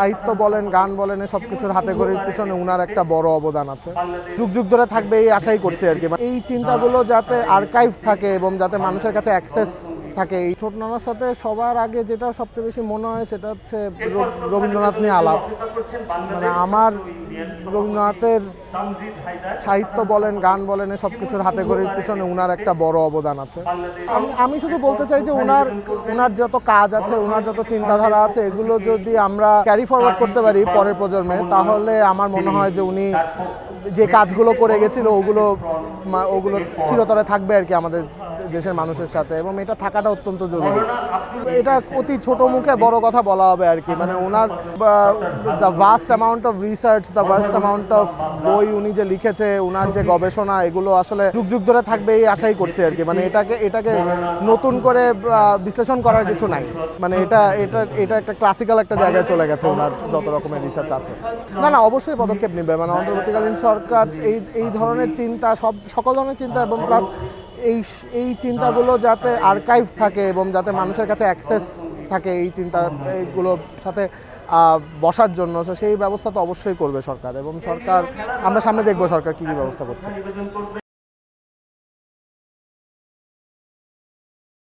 সাহিত্য বলেন, গান বলেন, সব কিছুর হাতে খড়ির পিছনে উনার একটা বড় অবদান আছে। যুগ যুগ ধরে থাকবে এই আশাই করছি আর কি। এই চিন্তাগুলো যাতে আর্কাইভ থাকে এবং যাতে মানুষের কাছে অ্যাক্সেস থাকে। এই ছোট নানার সাথে সবার আগে যেটা সবচেয়ে বেশি মনে হয় সেটা হচ্ছে রবীন্দ্রনাথ নিয়ে আলাপ। মানে আমার রবীন্দ্রনাথের সাহিত্য বলেন, গান বলেন, সব কিছুর হাতে খড়ির পিছনে উনার একটা বড় অবদান আছে। আমি শুধু বলতে চাই যে উনার যত কাজ আছে, উনার যত চিন্তাধারা আছে, এগুলো যদি আমরা ক্যারি ফরওয়ার্ড করতে পারি পরের প্রজন্মে, তাহলে আমার মনে হয় যে উনি যে কাজগুলো করে গেছিল ওগুলো চিরতরে থাকবে আর কি আমাদের দেশের মানুষের সাথে, এবং এটা থাকাটা অত্যন্ত জরুরি। এটা অতি ছোট মুখে বড় কথা বলা হবে আর কি। মানে ওনার the vast amount of research, the vast amount of বই উনি যে লিখেছে, ওনার যে গবেষণা, এগুলো আসলে যুগ যুগ ধরে থাকবে এই আশাই করছে আর কি। মানে এটাকে নতুন করে বিশ্লেষণ করার কিছু নাই। মানে এটা একটা ক্লাসিক্যাল একটা জায়গায় চলে গেছে ওনার যত রকমের রিসার্চ আছে। না, অবশ্যই পদক্ষেপ নেবে। মানে অন্তর্বর্তীকালীন সরকার এই ধরনের চিন্তা, সকল ধরনের চিন্তা, এবং প্লাস এই চিন্তাগুলো যাতে আর্কাইভ থাকে এবং যাতে মানুষের কাছে অ্যাক্সেস থাকে এই এইগুলোর সাথে বসার জন্য, সেই ব্যবস্থা তো অবশ্যই করবে সরকার। এবং আমরা সামনে দেখবো সরকার কী ব্যবস্থা করছে।